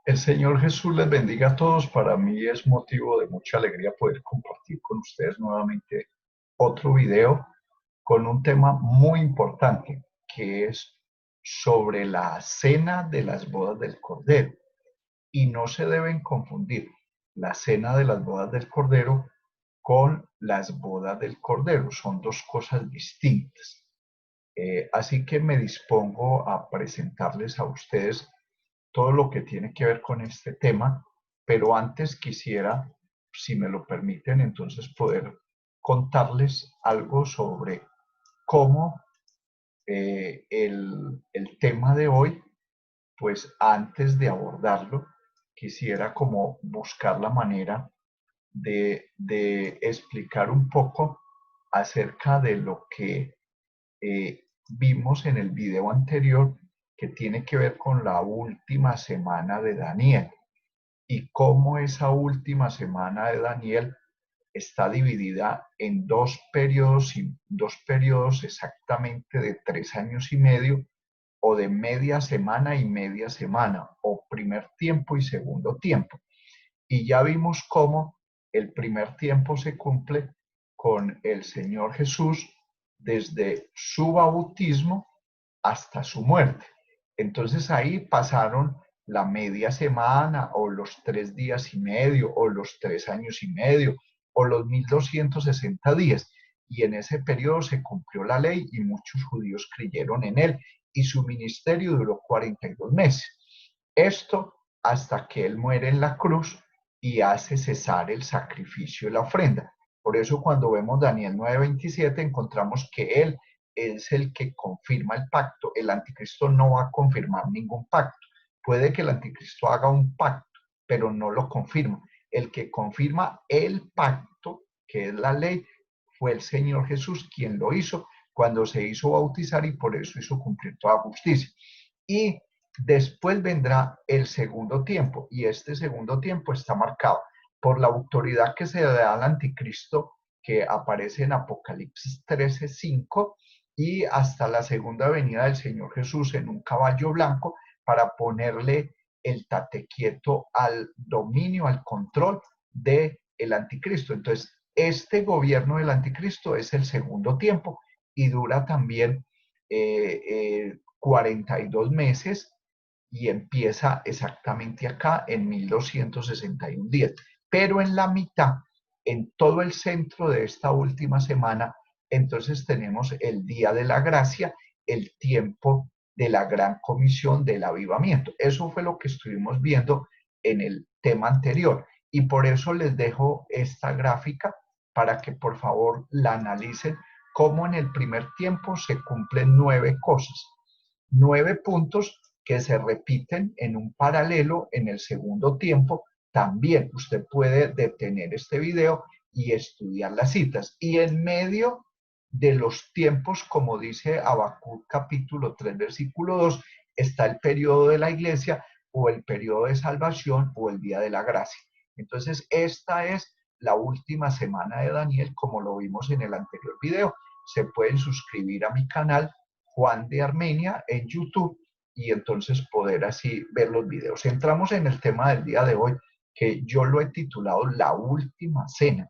El Señor Jesús les bendiga a todos. Para mí es motivo de mucha alegría poder compartir con ustedes nuevamente otro video con un tema muy importante que es sobre la cena de las bodas del Cordero. Y no se deben confundir la cena de las bodas del Cordero con las bodas del Cordero. Son dos cosas distintas. Así que me dispongo a presentarles a ustedes todo lo que tiene que ver con este tema, pero antes quisiera, si me lo permiten, entonces poder contarles algo sobre cómo el tema de hoy, pues antes de abordarlo, quisiera como buscar la manera de explicar un poco acerca de lo que vimos en el video anterior que tiene que ver con la última semana de Daniel y cómo esa última semana de Daniel está dividida en dos periodos exactamente de 3 años y medio o de media semana y media semana o primer tiempo y segundo tiempo. Y ya vimos cómo el primer tiempo se cumple con el Señor Jesús desde su bautismo hasta su muerte. Entonces ahí pasaron la media semana o los 3 días y medio o los 3 años y medio o los 1260 días. Y en ese periodo se cumplió la ley y muchos judíos creyeron en él y su ministerio duró 42 meses. Esto hasta que él muere en la cruz y hace cesar el sacrificio y la ofrenda. Por eso cuando vemos Daniel 9:27 encontramos que él es el que confirma el pacto. El anticristo no va a confirmar ningún pacto. Puede que el anticristo haga un pacto, pero no lo confirma. El que confirma el pacto, que es la ley, fue el Señor Jesús quien lo hizo cuando se hizo bautizar y por eso hizo cumplir toda justicia. Y después vendrá el segundo tiempo y este segundo tiempo está marcado por la autoridad que se da al anticristo que aparece en Apocalipsis 13:5 y hasta la segunda venida del Señor Jesús en un caballo blanco para ponerle el tate quieto al dominio, al control del anticristo. Entonces, este gobierno del anticristo es el segundo tiempo y dura también 42 meses y empieza exactamente acá en 1261 días. Pero en la mitad, en todo el centro de esta última semana, entonces tenemos el día de la gracia, el tiempo de la gran comisión del avivamiento. Eso fue lo que estuvimos viendo en el tema anterior. Y por eso les dejo esta gráfica para que por favor la analicen, cómo en el primer tiempo se cumplen 9 cosas, 9 puntos que se repiten en un paralelo en el segundo tiempo. También usted puede detener este video y estudiar las citas. Y en medio de los tiempos, como dice Habacuc capítulo 3, versículo 2, está el periodo de la iglesia o el periodo de salvación o el día de la gracia. Entonces, esta es la última semana de Daniel, como lo vimos en el anterior video. Se pueden suscribir a mi canal Juan de Armenia en YouTube y entonces poder así ver los videos. Entramos en el tema del día de hoy, que yo lo he titulado La Última Cena.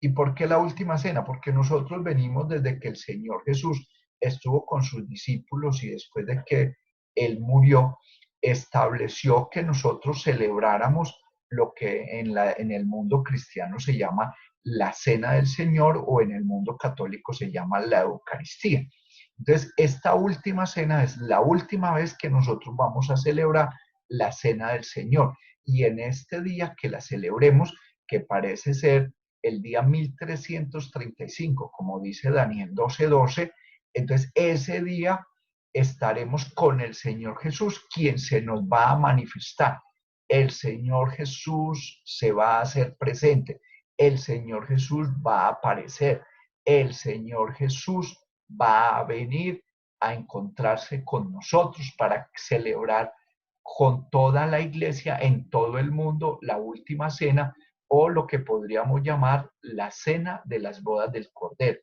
¿Y por qué la Última Cena? Porque nosotros venimos desde que el Señor Jesús estuvo con sus discípulos y después de que Él murió, estableció que nosotros celebráramos lo que en el mundo cristiano se llama la Cena del Señor o en el mundo católico se llama la Eucaristía. Entonces, esta última cena es la última vez que nosotros vamos a celebrar la cena del Señor. Y en este día que la celebremos, que parece ser el día 1335, como dice Daniel 12:12, entonces ese día estaremos con el Señor Jesús, quien se nos va a manifestar. El Señor Jesús se va a hacer presente. El Señor Jesús va a aparecer. El Señor Jesús va a venir a encontrarse con nosotros para celebrar con toda la iglesia en todo el mundo la última cena o lo que podríamos llamar la cena de las bodas del Cordero.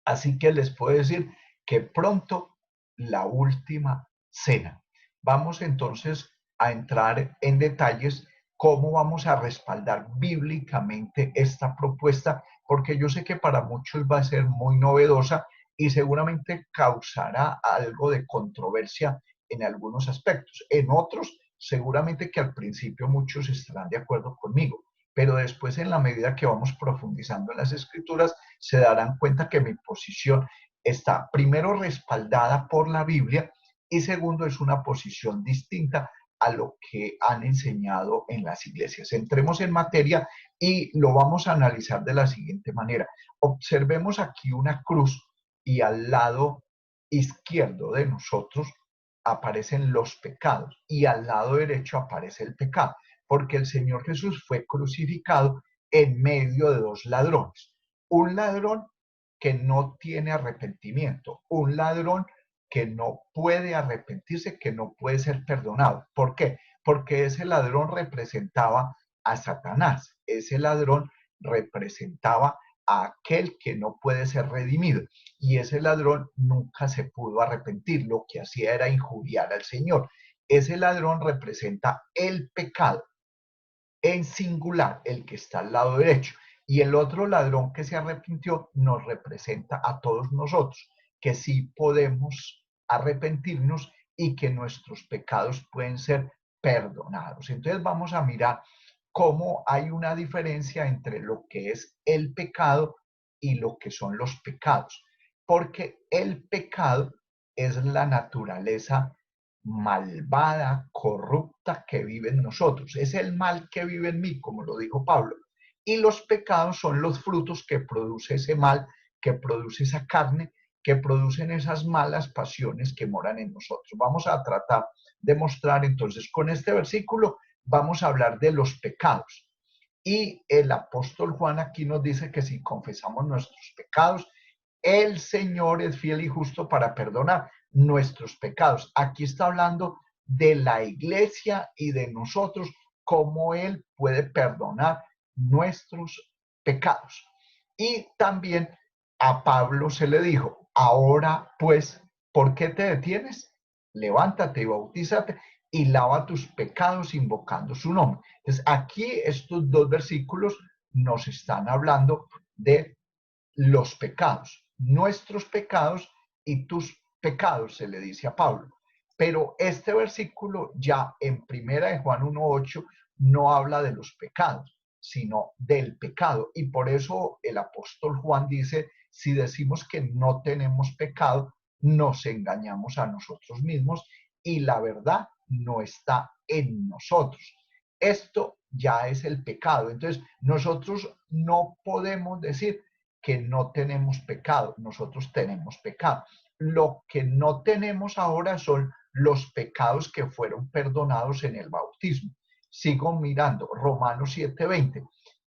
Así que les puedo decir que pronto la última cena. Vamos entonces a entrar en detalles cómo vamos a respaldar bíblicamente esta propuesta, porque yo sé que para muchos va a ser muy novedosa y seguramente causará algo de controversia en algunos aspectos. En otros, seguramente que al principio muchos estarán de acuerdo conmigo, pero después en la medida que vamos profundizando en las escrituras, se darán cuenta que mi posición está primero respaldada por la Biblia y segundo es una posición distinta a lo que han enseñado en las iglesias. Entremos en materia y lo vamos a analizar de la siguiente manera. Observemos aquí una cruz y al lado izquierdo de nosotros aparecen los pecados y al lado derecho aparece el pecado, porque el Señor Jesús fue crucificado en medio de dos ladrones. Un ladrón que no tiene arrepentimiento, un ladrón que no puede arrepentirse, que no puede ser perdonado. ¿Por qué? Porque ese ladrón representaba a Satanás, ese ladrón representaba a aquel que no puede ser redimido y ese ladrón nunca se pudo arrepentir, lo que hacía era injuriar al Señor. Ese ladrón representa el pecado en singular, el que está al lado derecho. Y el otro ladrón que se arrepintió nos representa a todos nosotros, que sí podemos arrepentirnos y que nuestros pecados pueden ser perdonados. Entonces vamos a mirar cómo hay una diferencia entre lo que es el pecado y lo que son los pecados. Porque el pecado es la naturaleza malvada, corrupta que vive en nosotros. Es el mal que vive en mí, como lo dijo Pablo. Y los pecados son los frutos que produce ese mal, que produce esa carne, que producen esas malas pasiones que moran en nosotros. Vamos a tratar de mostrar entonces con este versículo, vamos a hablar de los pecados. Y el apóstol Juan aquí nos dice que si confesamos nuestros pecados, el Señor es fiel y justo para perdonar nuestros pecados. Aquí está hablando de la iglesia y de nosotros, cómo Él puede perdonar nuestros pecados. Y también a Pablo se le dijo, ahora pues, ¿por qué te detienes? Levántate y bautízate y lava tus pecados invocando su nombre. Entonces, aquí estos dos versículos nos están hablando de los pecados, nuestros pecados y tus pecados, se le dice a Pablo. Pero este versículo ya en primera de Juan 1:8 no habla de los pecados, sino del pecado. Y por eso el apóstol Juan dice, si decimos que no tenemos pecado, nos engañamos a nosotros mismos y la verdad no está en nosotros. Esto ya es el pecado. Entonces, nosotros no podemos decir que no tenemos pecado, nosotros tenemos pecado. Lo que no tenemos ahora son los pecados que fueron perdonados en el bautismo. Sigo mirando Romanos 7:20.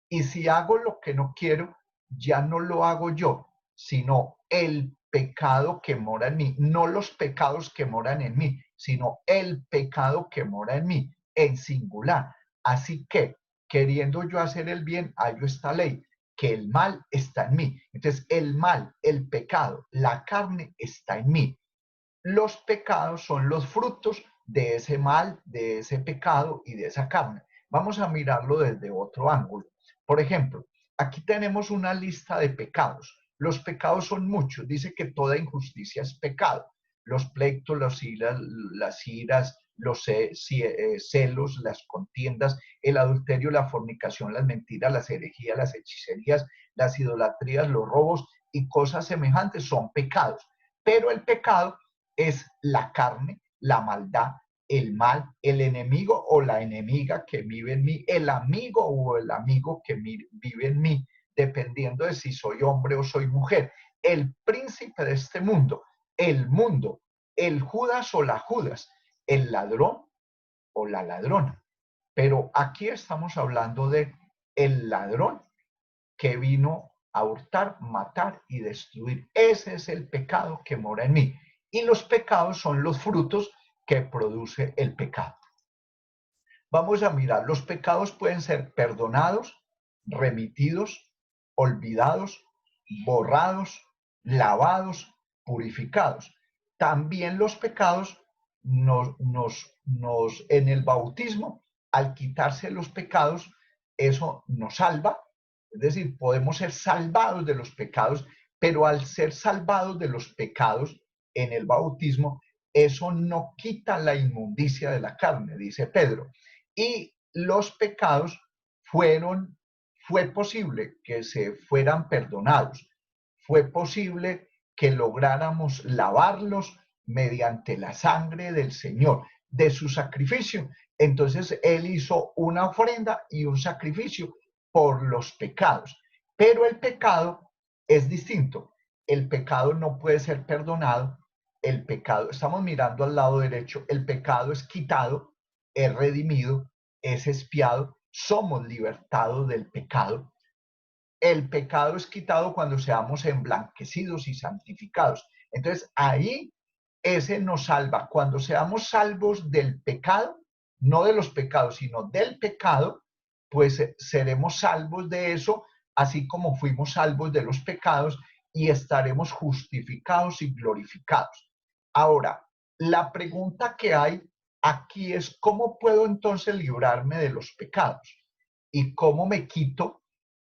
Y si hago lo que no quiero, ya no lo hago yo, sino el pecado que mora en mí, no los pecados que moran en mí, sino el pecado que mora en mí, en singular. Así que, queriendo yo hacer el bien, hallo esta ley, que el mal está en mí. Entonces, el mal, el pecado, la carne está en mí. Los pecados son los frutos de ese mal, de ese pecado y de esa carne. Vamos a mirarlo desde otro ángulo. Por ejemplo, aquí tenemos una lista de pecados. Los pecados son muchos. Dice que toda injusticia es pecado. Los pleitos, las iras, los celos, las contiendas, el adulterio, la fornicación, las mentiras, las herejías, las hechicerías, las idolatrías, los robos y cosas semejantes son pecados. Pero el pecado es la carne, la maldad, el mal, el enemigo o la enemiga que vive en mí, el amigo o el amigo que vive en mí, dependiendo de si soy hombre o soy mujer, el príncipe de este mundo, el Judas o la Judas, el ladrón o la ladrona. Pero aquí estamos hablando de el ladrón que vino a hurtar, matar y destruir. Ese es el pecado que mora en mí. Y los pecados son los frutos que produce el pecado. Vamos a mirar, los pecados pueden ser perdonados, remitidos, olvidados, borrados, lavados, purificados. También los pecados en el bautismo, al quitarse los pecados, eso nos salva, es decir, podemos ser salvados de los pecados, pero al ser salvados de los pecados en el bautismo, eso no quita la inmundicia de la carne, dice Pedro. Y los pecados fue posible que se fueran perdonados, fue posible que lográramos lavarlos mediante la sangre del Señor, de su sacrificio. Entonces Él hizo una ofrenda y un sacrificio por los pecados. Pero el pecado es distinto. El pecado no puede ser perdonado. El pecado, estamos mirando al lado derecho, el pecado es quitado, es redimido, es expiado, somos libertados del pecado. El pecado es quitado cuando seamos emblanquecidos y santificados. Entonces ahí ese nos salva. Cuando seamos salvos del pecado, no de los pecados, sino del pecado, pues seremos salvos de eso, así como fuimos salvos de los pecados y estaremos justificados y glorificados. Ahora, la pregunta que hay aquí es, ¿cómo puedo entonces librarme de los pecados? ¿Y cómo me quito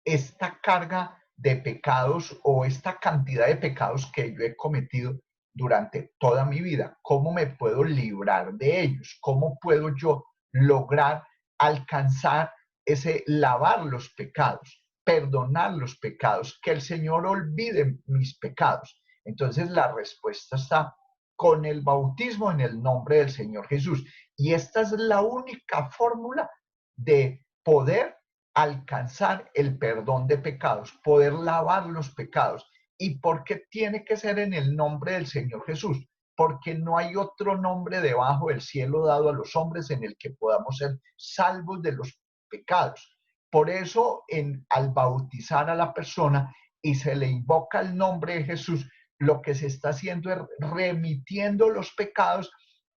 esta carga de pecados o esta cantidad de pecados que yo he cometido durante toda mi vida? ¿Cómo me puedo librar de ellos? ¿Cómo puedo yo lograr alcanzar ese lavar los pecados, perdonar los pecados, que el Señor olvide mis pecados? Entonces la respuesta está con el bautismo en el nombre del Señor Jesús. Y esta es la única fórmula de poder alcanzar el perdón de pecados, poder lavar los pecados. ¿Y por qué tiene que ser en el nombre del Señor Jesús? Porque no hay otro nombre debajo del cielo dado a los hombres en el que podamos ser salvos de los pecados. Por eso, al bautizar a la persona y se le invoca el nombre de Jesús, lo que se está haciendo es remitiendo los pecados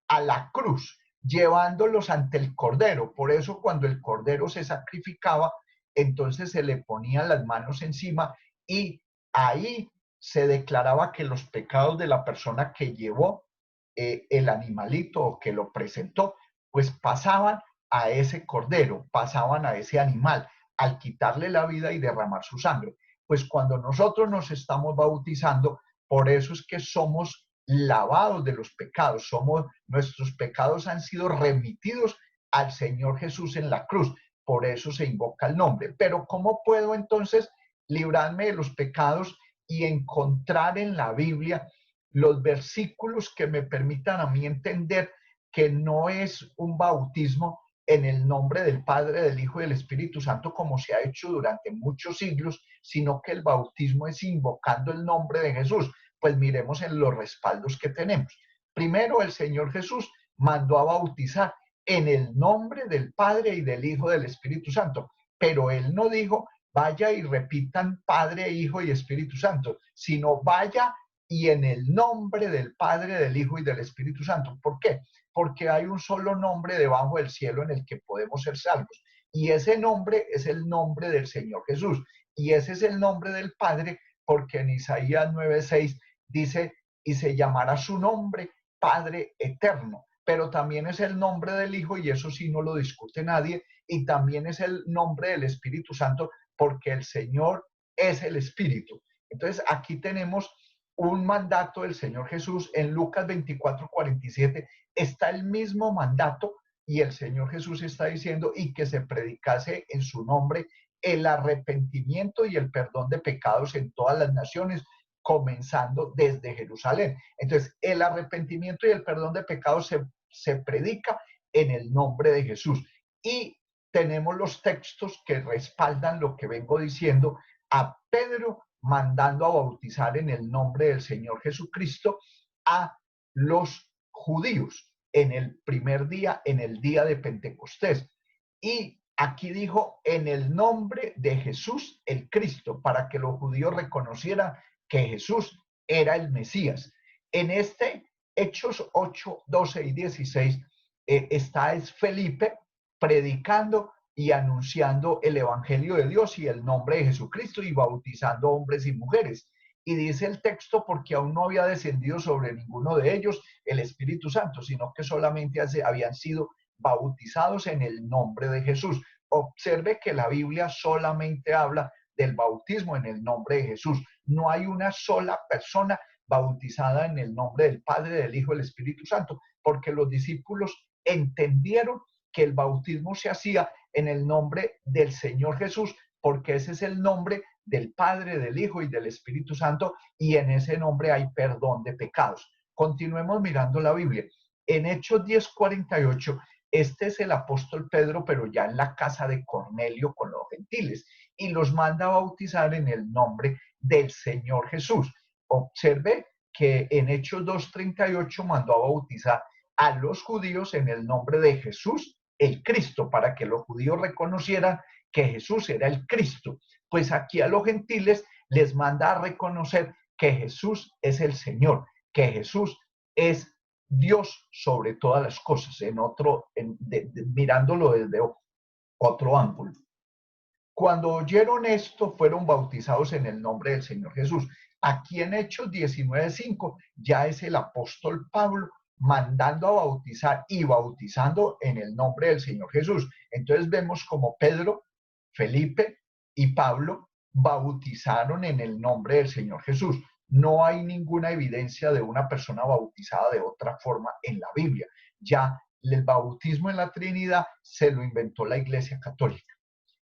a la cruz, llevándolos ante el Cordero. Por eso cuando el Cordero se sacrificaba, entonces se le ponían las manos encima y ahí se declaraba que los pecados de la persona que llevó el animalito o que lo presentó, pues pasaban a ese Cordero, pasaban a ese animal, al quitarle la vida y derramar su sangre. Pues cuando nosotros nos estamos bautizando, por eso es que somos lavados de los pecados, nuestros pecados han sido remitidos al Señor Jesús en la cruz, por eso se invoca el nombre. Pero ¿cómo puedo entonces librarme de los pecados y encontrar en la Biblia los versículos que me permitan a mí entender que no es un bautismo en el nombre del Padre, del Hijo y del Espíritu Santo como se ha hecho durante muchos siglos, sino que el bautismo es invocando el nombre de Jesús? Pues miremos en los respaldos que tenemos. Primero, el Señor Jesús mandó a bautizar en el nombre del Padre y del Hijo y del Espíritu Santo, pero Él no dijo, vaya y repitan Padre, Hijo y Espíritu Santo, sino vaya y en el nombre del Padre, del Hijo y del Espíritu Santo. ¿Por qué? Porque hay un solo nombre debajo del cielo en el que podemos ser salvos. Y ese nombre es el nombre del Señor Jesús. Y ese es el nombre del Padre, porque en Isaías 9:6 dice, y se llamará su nombre Padre Eterno. Pero también es el nombre del Hijo, y eso sí no lo discute nadie, y también es el nombre del Espíritu Santo, porque el Señor es el Espíritu. Entonces aquí tenemos un mandato del Señor Jesús. En Lucas 24:47 está el mismo mandato y el Señor Jesús está diciendo y que se predicase en su nombre el arrepentimiento y el perdón de pecados en todas las naciones, comenzando desde Jerusalén. Entonces, el arrepentimiento y el perdón de pecados se predica en el nombre de Jesús. Y tenemos los textos que respaldan lo que vengo diciendo, a Pedro mandando a bautizar en el nombre del Señor Jesucristo a los judíos en el primer día, en el día de Pentecostés. Y aquí dijo, en el nombre de Jesús el Cristo, para que los judíos reconocieran que Jesús era el Mesías. En este Hechos 8, 12 y 16 está es Felipe predicando y anunciando el Evangelio de Dios y el nombre de Jesucristo y bautizando hombres y mujeres. Y dice el texto porque aún no había descendido sobre ninguno de ellos el Espíritu Santo, sino que solamente habían sido bautizados en el nombre de Jesús. Observe que la Biblia solamente habla del bautismo en el nombre de Jesús. No hay una sola persona bautizada en el nombre del Padre, del Hijo y del Espíritu Santo, porque los discípulos entendieron que el bautismo se hacía en el nombre del Señor Jesús, porque ese es el nombre del Padre, del Hijo y del Espíritu Santo, y en ese nombre hay perdón de pecados. Continuemos mirando la Biblia. En Hechos 10:48, este es el apóstol Pedro, pero ya en la casa de Cornelio con los gentiles, y los manda a bautizar en el nombre del Señor Jesús. Observe que en Hechos 2:38 mandó a bautizar a los judíos en el nombre de Jesús, el Cristo, para que los judíos reconocieran que Jesús era el Cristo. Pues aquí a los gentiles les manda a reconocer que Jesús es el Señor, que Jesús es Dios sobre todas las cosas, mirándolo desde otro ángulo. Cuando oyeron esto, fueron bautizados en el nombre del Señor Jesús. Aquí en Hechos 19:5 ya es el apóstol Pablo mandando a bautizar y bautizando en el nombre del Señor Jesús. Entonces vemos como Pedro, Felipe y Pablo bautizaron en el nombre del Señor Jesús. No hay ninguna evidencia de una persona bautizada de otra forma en la Biblia. Ya el bautismo en la Trinidad se lo inventó la Iglesia Católica.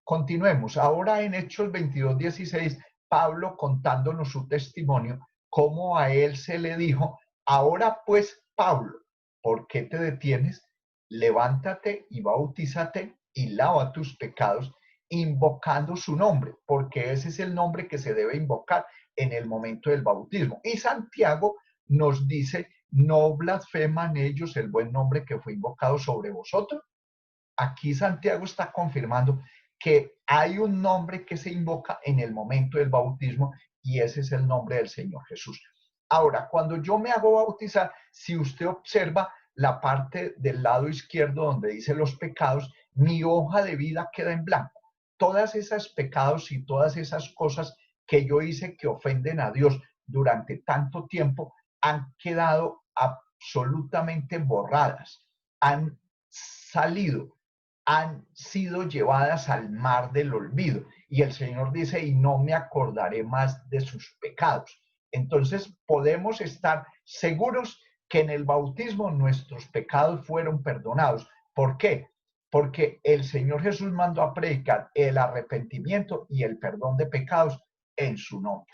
Continuemos. Ahora en Hechos 22:16, Pablo contándonos su testimonio, cómo a él se le dijo: ahora pues, Pablo, ¿por qué te detienes? Levántate y bautízate y lava tus pecados, invocando su nombre, porque ese es el nombre que se debe invocar en el momento del bautismo. Y Santiago nos dice: no blasfeman ellos el buen nombre que fue invocado sobre vosotros. Aquí Santiago está confirmando que hay un nombre que se invoca en el momento del bautismo, y ese es el nombre del Señor Jesús. Ahora, cuando yo me hago bautizar, si usted observa la parte del lado izquierdo donde dice los pecados, mi hoja de vida queda en blanco. Todas esas pecados y todas esas cosas que yo hice que ofenden a Dios durante tanto tiempo han quedado absolutamente borradas, han salido, han sido llevadas al mar del olvido. Y el Señor dice: y no me acordaré más de sus pecados. Entonces podemos estar seguros que en el bautismo nuestros pecados fueron perdonados. ¿Por qué? Porque el Señor Jesús mandó a predicar el arrepentimiento y el perdón de pecados en su nombre.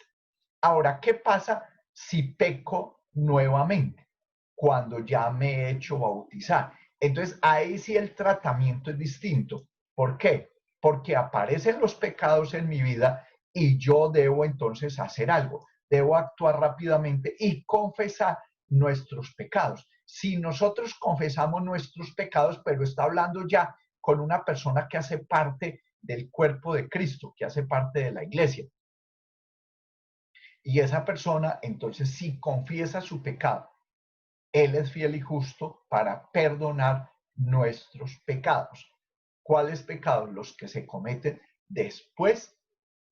Ahora, ¿qué pasa si peco nuevamente? Cuando ya me he hecho bautizar. Entonces, ahí sí el tratamiento es distinto. ¿Por qué? Porque aparecen los pecados en mi vida y yo debo entonces hacer algo. Debo actuar rápidamente y confesar nuestros pecados. Si nosotros confesamos nuestros pecados, pero está hablando ya con una persona que hace parte del cuerpo de Cristo, que hace parte de la iglesia. Y esa persona entonces sí confiesa su pecado. Él es fiel y justo para perdonar nuestros pecados. ¿Cuáles pecados? Los que se cometen después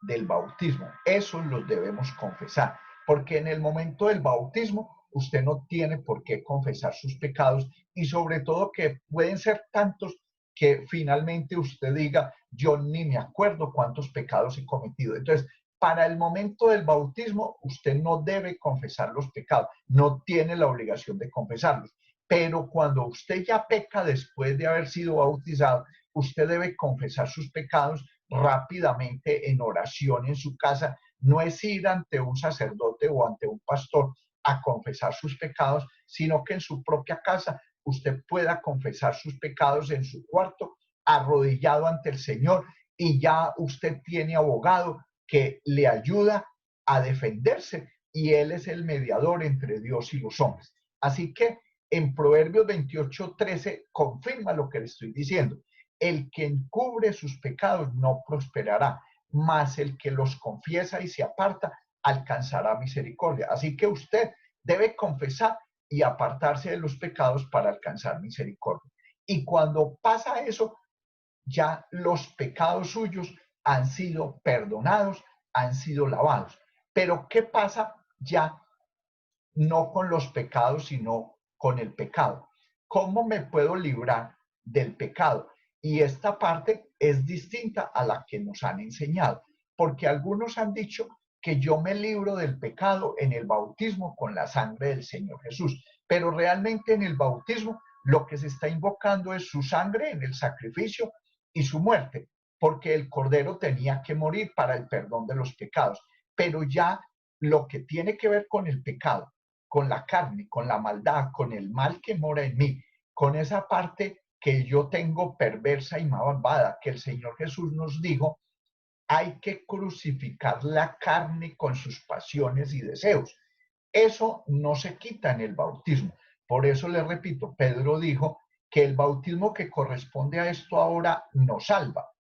del bautismo. Esos los debemos confesar, porque en el momento del bautismo usted no tiene por qué confesar sus pecados, y sobre todo que pueden ser tantos que finalmente usted diga: yo ni me acuerdo cuántos pecados he cometido. Entonces, para el momento del bautismo, usted no debe confesar los pecados, no tiene la obligación de confesarlos. Pero cuando usted ya peca después de haber sido bautizado, usted debe confesar sus pecados rápidamente en oración en su casa. No es ir ante un sacerdote o ante un pastor a confesar sus pecados, sino que en su propia casa usted pueda confesar sus pecados en su cuarto, arrodillado ante el Señor, y ya usted tiene abogado que le ayuda a defenderse, y él es el mediador entre Dios y los hombres. Así que en Proverbios 28:13 confirma lo que le estoy diciendo: el que encubre sus pecados no prosperará, mas el que los confiesa y se aparta alcanzará misericordia. Así que usted debe confesar y apartarse de los pecados para alcanzar misericordia. Y cuando pasa eso, ya los pecados suyos han sido perdonados, han sido lavados. Pero ¿qué pasa ya no con los pecados, sino con el pecado? ¿Cómo me puedo librar del pecado? Y esta parte es distinta a la que nos han enseñado, porque algunos han dicho que yo me libro del pecado en el bautismo con la sangre del Señor Jesús, pero realmente en el bautismo lo que se está invocando es su sangre en el sacrificio y su muerte, porque el Cordero tenía que morir para el perdón de los pecados. Pero ya lo que tiene que ver con el pecado, con la carne, con la maldad, con el mal que mora en mí, con esa parte que yo tengo perversa y malvada, que el Señor Jesús nos dijo, hay que crucificar la carne con sus pasiones y deseos. Eso no se quita en el bautismo. Por eso le repito, Pedro dijo que el bautismo que corresponde a esto ahora nos salva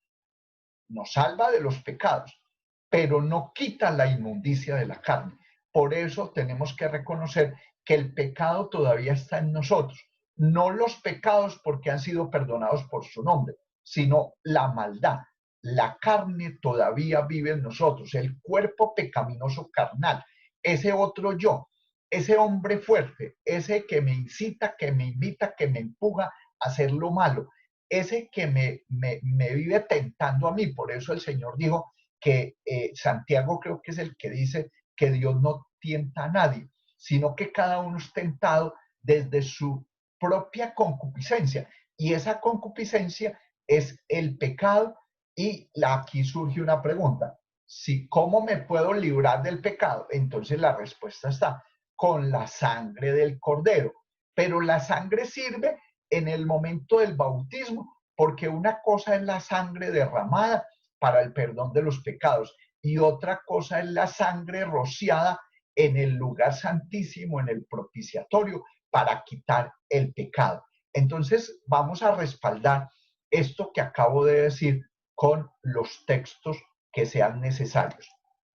de los pecados, pero no quita la inmundicia de la carne. Por eso tenemos que reconocer que el pecado todavía está en nosotros, no los pecados porque han sido perdonados por su nombre, sino la maldad. La carne todavía vive en nosotros, el cuerpo pecaminoso carnal, ese otro yo, ese hombre fuerte, ese que me incita, que me invita, que me empuja a hacer lo malo, ese que me vive tentando a mí. Por eso el Señor dijo que Santiago creo que es el que dice que Dios no tienta a nadie, sino que cada uno es tentado desde su propia concupiscencia. Y esa concupiscencia es el pecado. Y aquí surge una pregunta. Si, ¿cómo me puedo librar del pecado? Entonces la respuesta está con la sangre del Cordero. Pero la sangre sirve en el momento del bautismo, porque una cosa es la sangre derramada para el perdón de los pecados y otra cosa es la sangre rociada en el lugar santísimo, en el propiciatorio, para quitar el pecado. Entonces vamos a respaldar esto que acabo de decir con los textos que sean necesarios.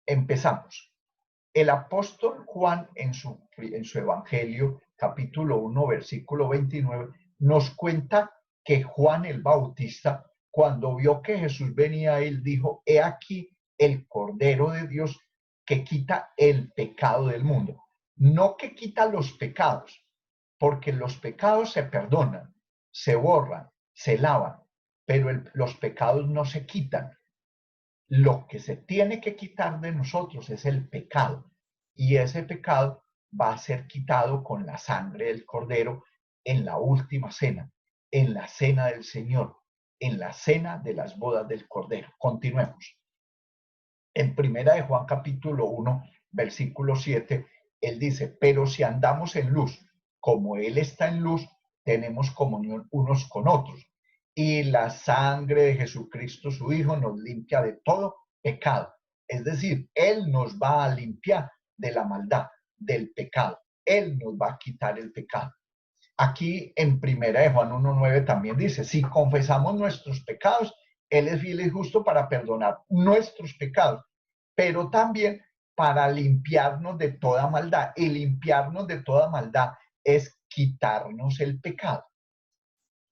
Empezamos. El apóstol Juan en su Evangelio, capítulo 1, versículo 29, nos cuenta que Juan el Bautista, cuando vio que Jesús venía, él dijo, he aquí el Cordero de Dios que quita el pecado del mundo. No que quita los pecados, porque los pecados se perdonan, se borran, se lavan, pero los pecados no se quitan. Lo que se tiene que quitar de nosotros es el pecado, y ese pecado va a ser quitado con la sangre del Cordero en la última cena, en la cena del Señor, en la cena de las bodas del Cordero. Continuemos. En primera de Juan capítulo 1, versículo 7, él dice, pero si andamos en luz, como Él está en luz, tenemos comunión unos con otros. Y la sangre de Jesucristo, su Hijo, nos limpia de todo pecado. Es decir, Él nos va a limpiar de la maldad, del pecado. Él nos va a quitar el pecado. Aquí en primera de Juan 1.9 también dice, si confesamos nuestros pecados, Él es fiel y justo para perdonar nuestros pecados, pero también para limpiarnos de toda maldad. Y limpiarnos de toda maldad es quitarnos el pecado.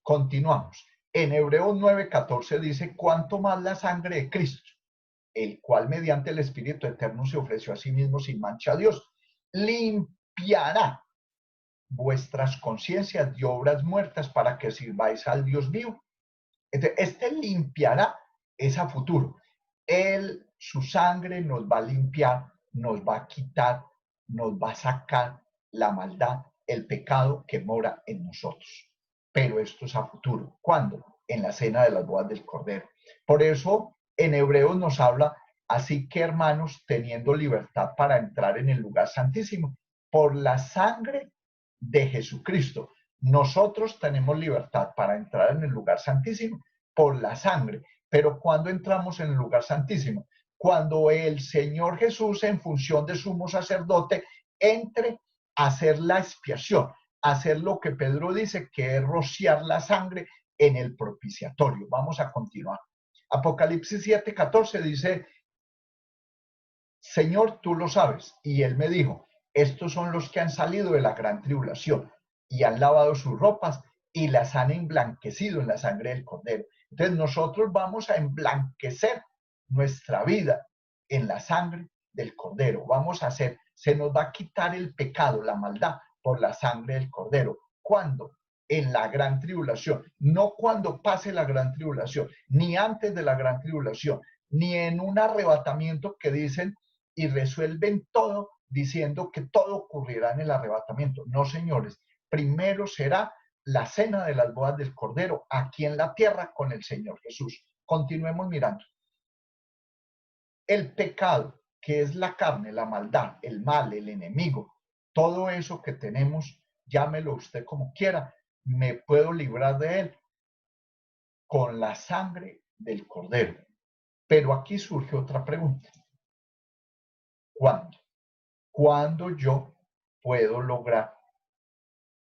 Continuamos. En Hebreos 9:14 dice, cuánto más la sangre de Cristo, el cual mediante el Espíritu Eterno se ofreció a sí mismo sin mancha a Dios, limpiará vuestras conciencias de obras muertas para que sirváis al Dios vivo. Entonces, este limpiará es a futuro. Él, su sangre nos va a limpiar, nos va a quitar, nos va a sacar la maldad, el pecado que mora en nosotros. Pero esto es a futuro. ¿Cuándo? En la cena de las bodas del Cordero. Por eso en Hebreos nos habla, así que hermanos, teniendo libertad para entrar en el lugar santísimo, por la sangre de Jesucristo. Nosotros tenemos libertad para entrar en el lugar santísimo por la sangre. Pero ¿cuándo entramos en el lugar santísimo? Cuando el Señor Jesús, en función de sumo sacerdote, entre a hacer la expiación, a hacer lo que Pedro dice, que es rociar la sangre en el propiciatorio. Vamos a continuar. Apocalipsis 7:14 dice, Señor, tú lo sabes. Y él me dijo, estos son los que han salido de la gran tribulación y han lavado sus ropas y las han emblanquecido en la sangre del Cordero. Entonces nosotros vamos a emblanquecer nuestra vida en la sangre del Cordero. Vamos a hacer, se nos va a quitar el pecado, la maldad, por la sangre del Cordero. ¿Cuándo? En la gran tribulación. No cuando pase la gran tribulación, ni antes de la gran tribulación, ni en un arrebatamiento que dicen y resuelven todo diciendo que todo ocurrirá en el arrebatamiento. No, señores. Primero será la cena de las bodas del Cordero aquí en la tierra con el Señor Jesús. Continuemos mirando. El pecado, que es la carne, la maldad, el mal, el enemigo, todo eso que tenemos, llámelo usted como quiera, me puedo librar de él con la sangre del Cordero. Pero aquí surge otra pregunta. ¿Cuándo? ¿Cuándo yo puedo lograr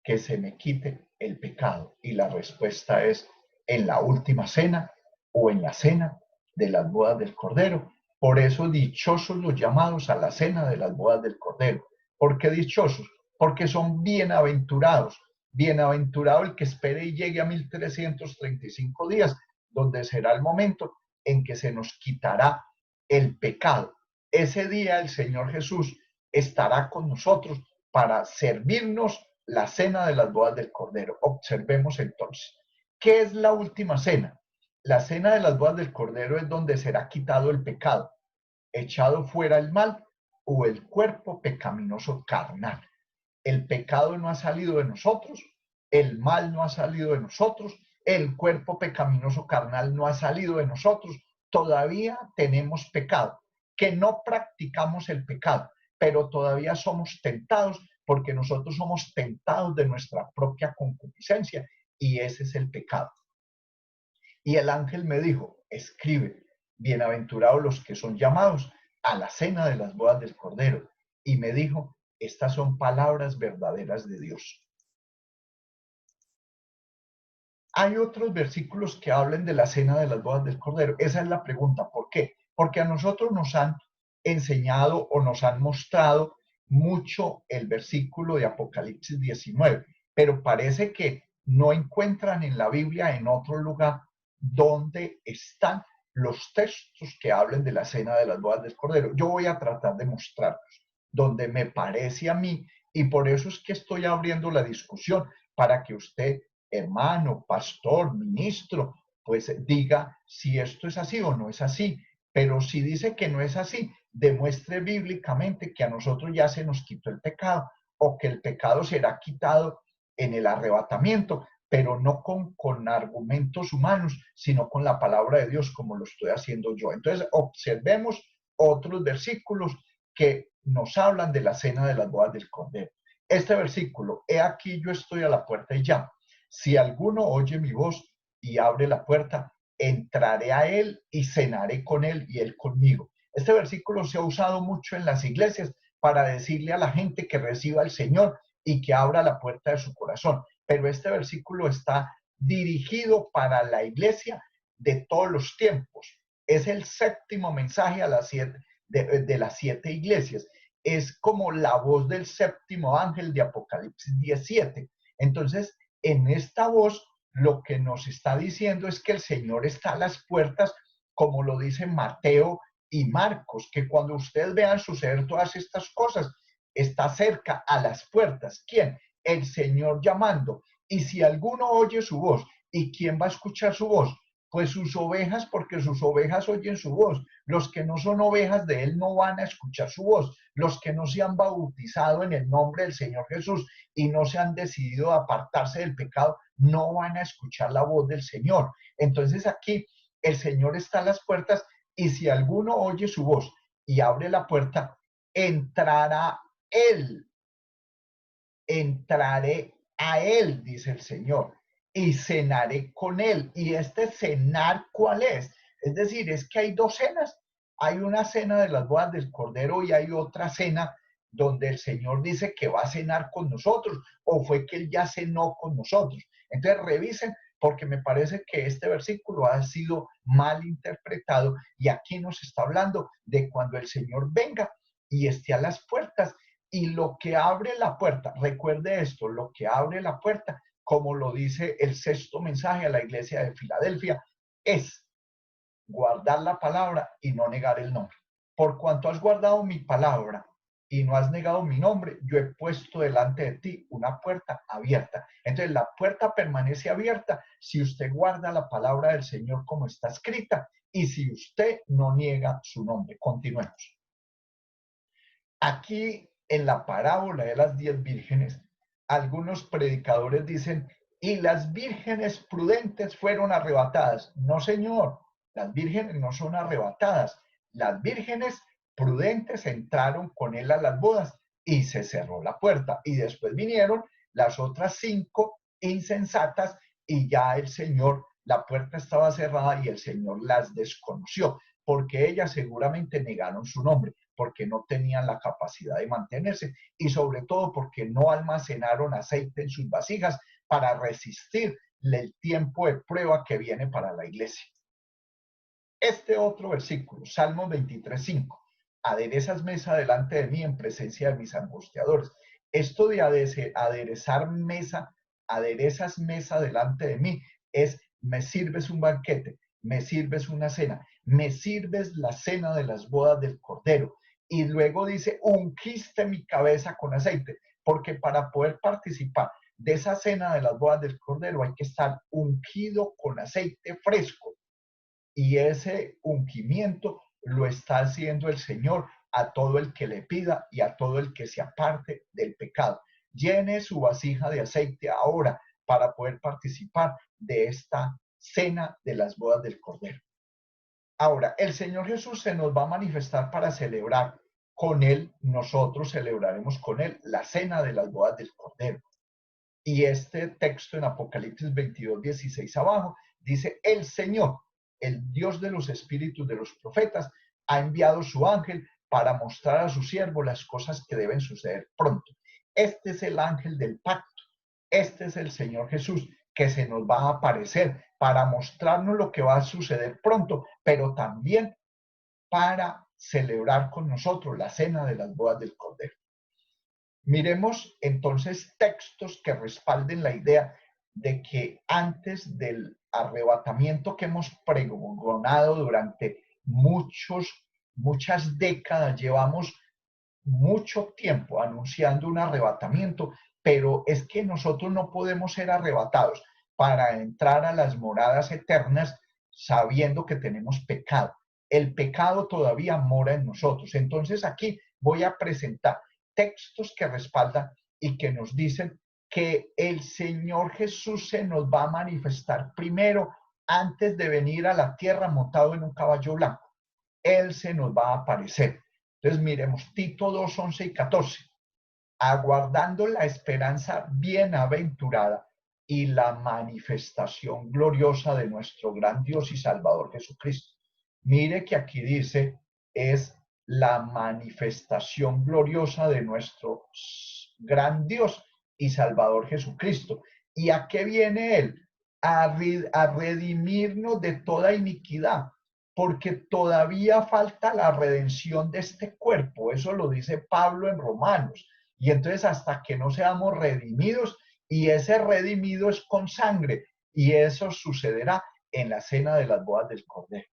que se me quite el pecado? Y la respuesta es en la última cena o en la cena de las bodas del Cordero. Por eso dichosos los llamados a la cena de las bodas del Cordero. ¿Por qué dichosos? Porque son bienaventurados. Bienaventurado el que espere y llegue a 1335 días, donde será el momento en que se nos quitará el pecado. Ese día el Señor Jesús estará con nosotros para servirnos la cena de las bodas del Cordero. Observemos entonces, ¿qué es la última cena? La cena de las bodas del Cordero es donde será quitado el pecado, echado fuera el mal o el cuerpo pecaminoso carnal. El pecado no ha salido de nosotros, el mal no ha salido de nosotros, el cuerpo pecaminoso carnal no ha salido de nosotros. Todavía tenemos pecado, que no practicamos el pecado, pero todavía somos tentados porque nosotros somos tentados de nuestra propia concupiscencia y ese es el pecado. Y el ángel me dijo, escribe, bienaventurados los que son llamados a la cena de las bodas del Cordero. Y me dijo, estas son palabras verdaderas de Dios. Hay otros versículos que hablen de la cena de las bodas del Cordero. Esa es la pregunta. ¿Por qué? Porque a nosotros nos han enseñado o nos han mostrado mucho el versículo de Apocalipsis 19, pero parece que no encuentran en la Biblia en otro lugar donde están los textos que hablen de la cena de las bodas del Cordero. Yo voy a tratar de mostrarlos donde me parece a mí y por eso es que estoy abriendo la discusión para que usted, hermano, pastor, ministro, pues diga si esto es así o no es así. Pero si dice que no es así, demuestre bíblicamente que a nosotros ya se nos quitó el pecado o que el pecado será quitado en el arrebatamiento, pero no con argumentos humanos, sino con la palabra de Dios como lo estoy haciendo yo. Entonces, observemos otros versículos que nos hablan de la cena de las bodas del Cordero. Este versículo, he aquí yo estoy a la puerta y llamo. Si alguno oye mi voz y abre la puerta, entraré a él y cenaré con él y él conmigo. Este versículo se ha usado mucho en las iglesias para decirle a la gente que reciba al Señor y que abra la puerta de su corazón. Pero este versículo está dirigido para la iglesia de todos los tiempos. Es el séptimo mensaje a las de las 7 iglesias. Es como la voz del séptimo ángel de Apocalipsis 17. Entonces, en esta voz, lo que nos está diciendo es que el Señor está a las puertas, como lo dicen Mateo y Marcos, que cuando ustedes vean suceder todas estas cosas, está cerca a las puertas. ¿Quién? El Señor llamando. Y si alguno oye su voz, ¿y quién va a escuchar su voz? Pues sus ovejas, porque sus ovejas oyen su voz. Los que no son ovejas de él no van a escuchar su voz. Los que no se han bautizado en el nombre del Señor Jesús y no se han decidido apartarse del pecado, no van a escuchar la voz del Señor. Entonces aquí el Señor está a las puertas y si alguno oye su voz y abre la puerta, entrará él. Entraré a él, dice el Señor, y cenaré con él. ¿Y este cenar cuál es? Es decir, es que hay dos cenas. Hay una cena de las bodas del Cordero y hay otra cena donde el Señor dice que va a cenar con nosotros, o fue que él ya cenó con nosotros. Entonces revisen, porque me parece que este versículo ha sido mal interpretado y aquí nos está hablando de cuando el Señor venga y esté a las puertas. Y lo que abre la puerta, recuerde esto, lo que abre la puerta, como lo dice el sexto mensaje a la iglesia de Filadelfia, es guardar la palabra y no negar el nombre. por cuanto has guardado mi palabra y no has negado mi nombre, yo he puesto delante de ti una puerta abierta. Entonces la puerta permanece abierta si usted guarda la palabra del Señor como está escrita y si usted no niega su nombre. Continuemos. Aquí en la parábola de las 10 vírgenes, algunos predicadores dicen, y las vírgenes prudentes fueron arrebatadas. No, señor, las vírgenes no son arrebatadas. Las vírgenes prudentes entraron con él a las bodas y se cerró la puerta. Y después vinieron las otras 5 insensatas y ya el Señor, la puerta estaba cerrada y el Señor las desconoció, porque ellas seguramente negaron su nombre, porque no tenían la capacidad de mantenerse y sobre todo porque no almacenaron aceite en sus vasijas para resistir el tiempo de prueba que viene para la iglesia. Este otro versículo, Salmos 23:5, aderezas mesa delante de mí en presencia de mis angustiadores. Esto de aderezar mesa, aderezas mesa delante de mí, es me sirves un banquete, me sirves una cena, me sirves la cena de las bodas del Cordero. Y luego dice, ungiste mi cabeza con aceite, porque para poder participar de esa cena de las bodas del Cordero hay que estar ungido con aceite fresco. Y ese ungimiento lo está haciendo el Señor a todo el que le pida y a todo el que se aparte del pecado. Llene su vasija de aceite ahora para poder participar de esta cena de las bodas del Cordero. Ahora, el Señor Jesús se nos va a manifestar para celebrar con Él, nosotros celebraremos con Él la cena de las bodas del Cordero. Y este texto en Apocalipsis 22:16 abajo dice, el Señor, el Dios de los espíritus de los profetas, ha enviado su ángel para mostrar a su siervo las cosas que deben suceder pronto. Este es el ángel del pacto. Este es el Señor Jesús que se nos va a aparecer para mostrarnos lo que va a suceder pronto, pero también para celebrar con nosotros la cena de las bodas del Cordero. Miremos entonces textos que respalden la idea de que antes del arrebatamiento que hemos pregonado durante muchas décadas, llevamos mucho tiempo anunciando un arrebatamiento, pero es que nosotros no podemos ser arrebatados para entrar a las moradas eternas sabiendo que tenemos pecado. El pecado todavía mora en nosotros. Entonces aquí voy a presentar textos que respaldan y que nos dicen que el Señor Jesús se nos va a manifestar primero antes de venir a la tierra montado en un caballo blanco. Él se nos va a aparecer. Entonces miremos Tito 2, 11 y 14. Aguardando la esperanza bienaventurada y la manifestación gloriosa de nuestro gran Dios y Salvador Jesucristo. Mire que aquí dice, es la manifestación gloriosa de nuestro gran Dios y Salvador Jesucristo. ¿Y a qué viene Él? A redimirnos de toda iniquidad, porque todavía falta la redención de este cuerpo. Eso lo dice Pablo en Romanos. Y entonces hasta que no seamos redimidos, y ese redimido es con sangre, y eso sucederá en la cena de las bodas del Cordero.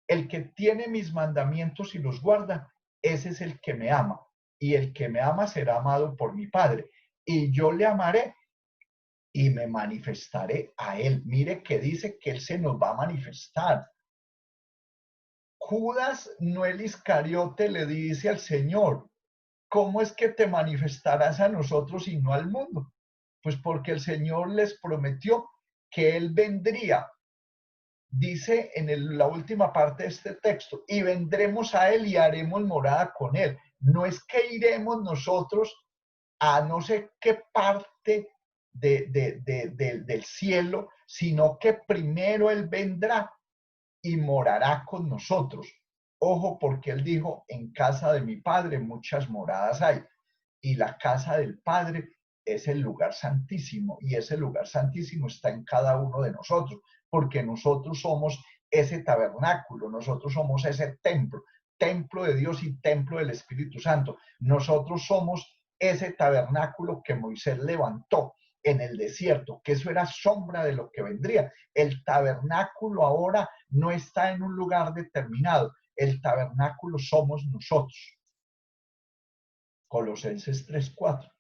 El que tiene mis mandamientos y los guarda, ese es el que me ama. Y el que me ama será amado por mi Padre. Y yo le amaré y me manifestaré a él. Mire que dice que él se nos va a manifestar. Judas, no el Iscariote, le dice al Señor, ¿cómo es que te manifestarás a nosotros y no al mundo? Pues porque el Señor les prometió que Él vendría. Dice en la última parte de este texto, y vendremos a Él y haremos morada con Él. No es que iremos nosotros a no sé qué parte del cielo, sino que primero Él vendrá y morará con nosotros. Ojo, porque Él dijo, en casa de mi Padre muchas moradas hay. Y la casa del Padre es el lugar santísimo. Y ese lugar santísimo está en cada uno de nosotros, porque nosotros somos ese tabernáculo, nosotros somos ese templo, templo de Dios y templo del Espíritu Santo. Nosotros somos ese tabernáculo que Moisés levantó en el desierto, que eso era sombra de lo que vendría. El tabernáculo ahora no está en un lugar determinado, El tabernáculo somos nosotros. Colosenses 3:4.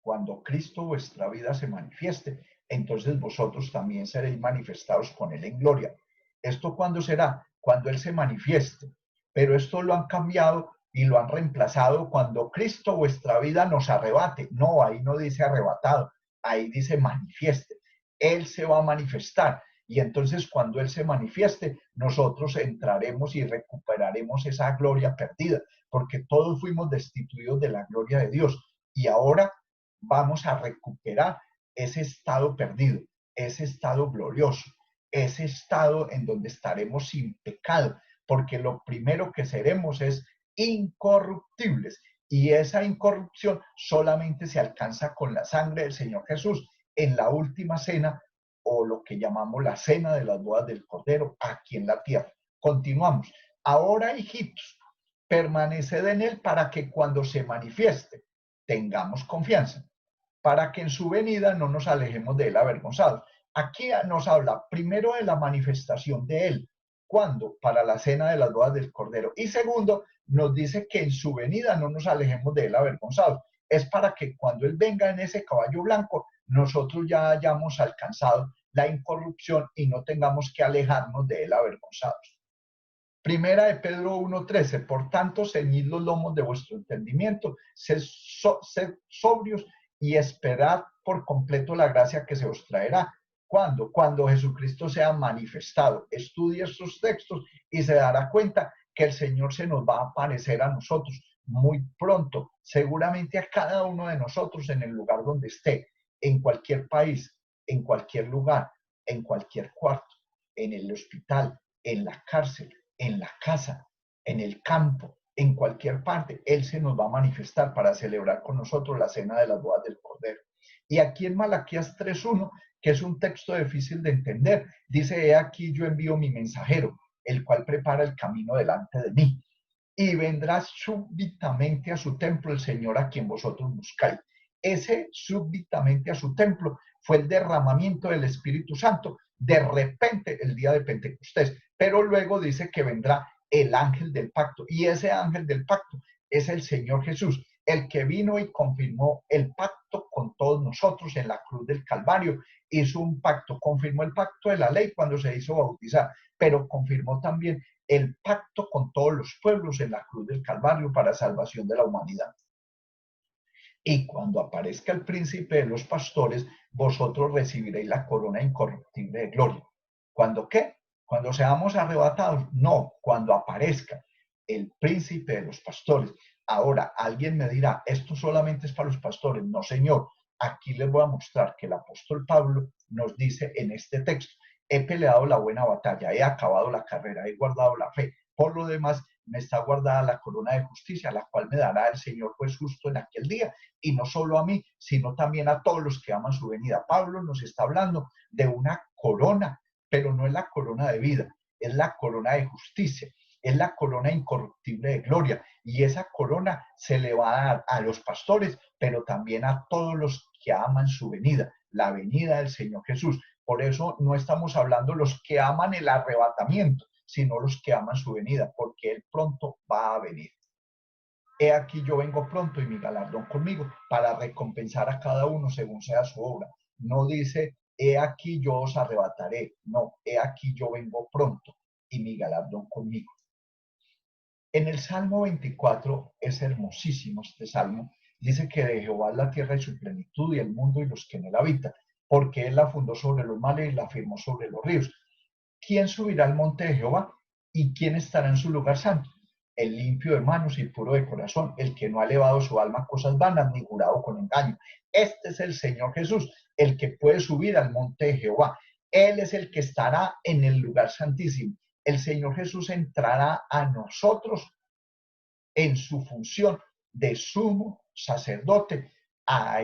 Cuando Cristo vuestra vida se manifieste, entonces vosotros también seréis manifestados con Él en gloria. ¿Esto cuándo será? Cuando Él se manifieste. Pero esto lo han cambiado y lo han reemplazado cuando Cristo vuestra vida nos arrebate. No, ahí no dice arrebatado, ahí dice manifieste. Él se va a manifestar. Y entonces cuando Él se manifieste, nosotros entraremos y recuperaremos esa gloria perdida, porque todos fuimos destituidos de la gloria de Dios. Y ahora vamos a recuperar ese estado perdido, ese estado glorioso, ese estado en donde estaremos sin pecado, porque lo primero que seremos es incorruptibles. Y esa incorrupción solamente se alcanza con la sangre del Señor Jesús en la última cena, o lo que llamamos la cena de las bodas del Cordero aquí en la tierra. Continuamos. Ahora, hijitos, permaneced en Él para que cuando se manifieste tengamos confianza, para que en su venida no nos alejemos de Él avergonzados. Aquí nos habla primero de la manifestación de Él. ¿Cuándo? Para la cena de las bodas del Cordero. Y segundo, nos dice que en su venida no nos alejemos de Él avergonzados. Es para que cuando Él venga en ese caballo blanco, nosotros ya hayamos alcanzado la incorrupción y no tengamos que alejarnos de Él avergonzados. Primera de Pedro 1:13, por tanto, ceñid los lomos de vuestro entendimiento, sed sobrios y esperad por completo la gracia que se os traerá. ¿Cuándo? Cuando Jesucristo sea manifestado. Estudie estos textos y se dará cuenta que el Señor se nos va a aparecer a nosotros muy pronto, seguramente a cada uno de nosotros en el lugar donde esté, en cualquier país, en cualquier lugar, en cualquier cuarto, en el hospital, en la cárcel, en la casa, en el campo, en cualquier parte. Él se nos va a manifestar para celebrar con nosotros la cena de las bodas del Cordero. Y aquí en Malaquías 3:1, que es un texto difícil de entender, dice: he aquí yo envío mi mensajero, el cual prepara el camino delante de mí. Y vendrá súbitamente a su templo el Señor a quien vosotros buscáis. Ese súbitamente a su templo fue el derramamiento del Espíritu Santo de repente el día de Pentecostés, pero luego dice que vendrá el ángel del pacto, y ese ángel del pacto es el Señor Jesús, el que vino y confirmó el pacto con todos nosotros en la cruz del Calvario. Hizo un pacto, confirmó el pacto de la ley cuando se hizo bautizar, pero confirmó también el pacto con todos los pueblos en la cruz del Calvario para salvación de la humanidad. Y cuando aparezca el príncipe de los pastores, vosotros recibiréis la corona incorruptible de gloria. ¿Cuándo qué? ¿Cuando seamos arrebatados? No, cuando aparezca el príncipe de los pastores. Ahora, alguien me dirá, esto solamente es para los pastores. No, señor. Aquí les voy a mostrar que el apóstol Pablo nos dice en este texto: he peleado la buena batalla, he acabado la carrera, he guardado la fe. Por lo demás, me está guardada la corona de justicia, la cual me dará el Señor juez justo en aquel día. Y no solo a mí, sino también a todos los que aman su venida. Pablo nos está hablando de una corona, pero no es la corona de vida, es la corona de justicia, es la corona incorruptible de gloria. Y esa corona se le va a dar a los pastores, pero también a todos los que aman su venida, la venida del Señor Jesús. Por eso no estamos hablando los que aman el arrebatamiento, sino los que aman su venida, porque Él pronto va a venir. He aquí yo vengo pronto y mi galardón conmigo, para recompensar a cada uno según sea su obra. No dice, he aquí yo os arrebataré. No, he aquí yo vengo pronto y mi galardón conmigo. En el Salmo 24 es hermosísimo este salmo. Dice que de Jehová es la tierra y su plenitud, y el mundo y los que en él habitan, porque Él la fundó sobre los mares y la firmó sobre los ríos. ¿Quién subirá al monte de Jehová? ¿Y quién estará en su lugar santo? El limpio de manos y puro de corazón, el que no ha elevado su alma a cosas vanas ni jurado con engaño. Este es el Señor Jesús, el que puede subir al monte de Jehová. Él es el que estará en el lugar santísimo. El Señor Jesús entrará a nosotros en su función de sumo sacerdote, a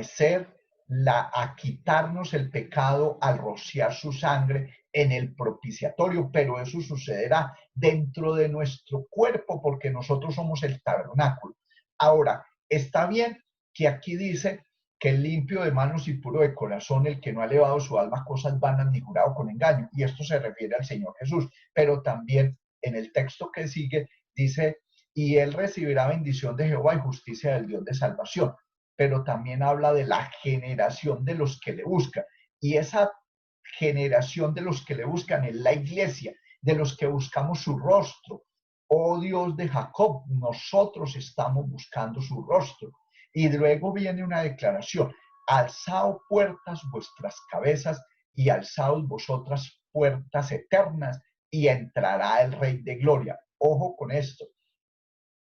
quitarnos el pecado al rociar su sangre en el propiciatorio, pero eso sucederá dentro de nuestro cuerpo, porque nosotros somos el tabernáculo. Ahora, está bien que aquí dice que el limpio de manos y puro de corazón, el que no ha elevado su alma a cosas vanas ni jurado con engaño, y esto se refiere al Señor Jesús, pero también en el texto que sigue Dice, y él recibirá bendición de Jehová y justicia del Dios de salvación. Pero también habla de la generación de los que le buscan. Y esa generación de los que le buscan es la iglesia, de los que buscamos su rostro. Oh Dios de Jacob, nosotros estamos buscando su rostro. Y luego viene una declaración: alzaos puertas vuestras cabezas y alzaos vosotras puertas eternas y entrará el Rey de Gloria. Ojo con esto.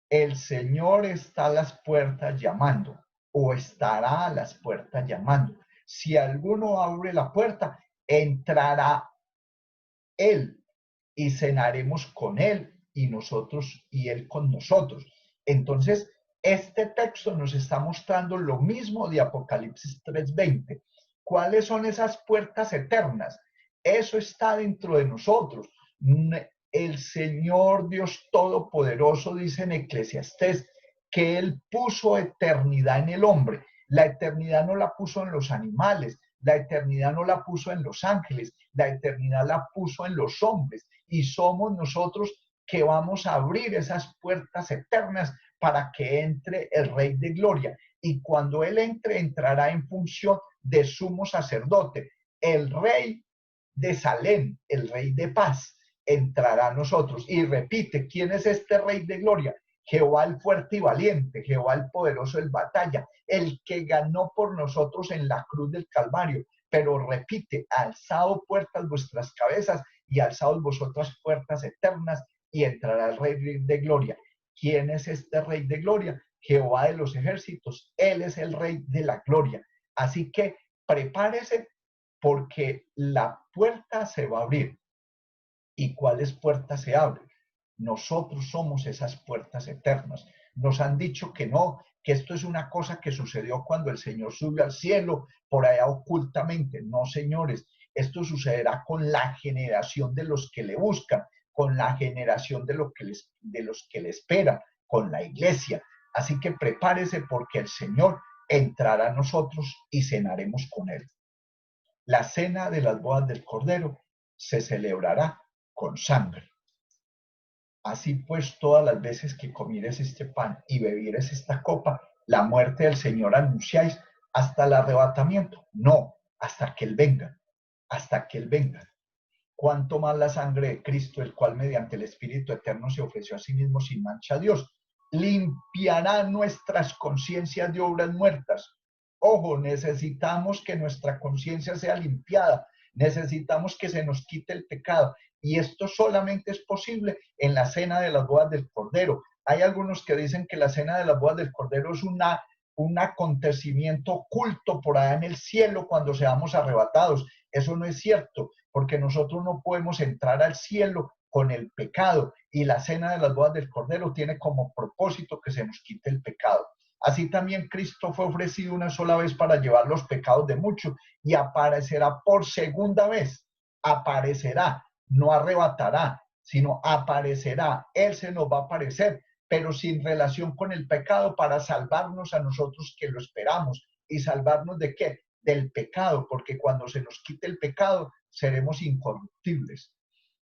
El Señor está a las puertas llamando, o estará a las puertas llamando. Si alguno abre la puerta, entrará Él y cenaremos con Él y nosotros y Él con nosotros. Entonces, este texto nos está mostrando lo mismo de Apocalipsis 3:20. ¿Cuáles son esas puertas eternas? Eso está dentro de nosotros. El Señor Dios Todopoderoso dice en Eclesiastés que Él puso eternidad en el hombre. La eternidad no la puso en los animales, la eternidad no la puso en los ángeles, la eternidad la puso en los hombres. Y somos nosotros que vamos a abrir esas puertas eternas para que entre el Rey de Gloria. Y cuando Él entre, entrará en función de sumo sacerdote. El Rey de Salem, el Rey de paz, entrará a nosotros. Y repite, ¿quién es este Rey de Gloria? Jehová el fuerte y valiente, Jehová el poderoso en batalla, el que ganó por nosotros en la cruz del Calvario. Pero repite, alzado puertas vuestras cabezas y alzaos vosotras puertas eternas y entrará el Rey de Gloria. ¿Quién es este Rey de Gloria? Jehová de los ejércitos, Él es el Rey de la Gloria. Así que prepárese porque la puerta se va a abrir. ¿Y cuáles puertas se abren? Nosotros somos esas puertas eternas. Nos han dicho que no, que esto es una cosa que sucedió cuando el Señor subió al cielo, por allá ocultamente. No, señores, esto sucederá con la generación de los que le buscan, con la generación de los que le esperan, con la iglesia. Así que prepárese porque el Señor entrará a nosotros y cenaremos con Él. La cena de las bodas del Cordero se celebrará con sangre. Así pues, todas las veces que comieres este pan y bebieres esta copa, la muerte del Señor anunciáis hasta el arrebatamiento. No, hasta que Él venga, hasta que Él venga. Cuanto más la sangre de Cristo, el cual mediante el Espíritu Eterno se ofreció a sí mismo sin mancha a Dios, limpiará nuestras conciencias de obras muertas. Ojo, necesitamos que nuestra conciencia sea limpiada, necesitamos que se nos quite el pecado. Y esto solamente es posible en la cena de las bodas del Cordero. Hay algunos que dicen que la cena de las bodas del Cordero es un acontecimiento oculto por allá en el cielo cuando seamos arrebatados. Eso no es cierto, porque nosotros no podemos entrar al cielo con el pecado, y la cena de las bodas del Cordero tiene como propósito que se nos quite el pecado. Así también Cristo fue ofrecido una sola vez para llevar los pecados de muchos y aparecerá por segunda vez. Aparecerá, no arrebatará, sino aparecerá. Él se nos va a aparecer, pero sin relación con el pecado, para salvarnos a nosotros que lo esperamos. ¿Y salvarnos de qué? Del pecado, porque cuando se nos quite el pecado, seremos incorruptibles.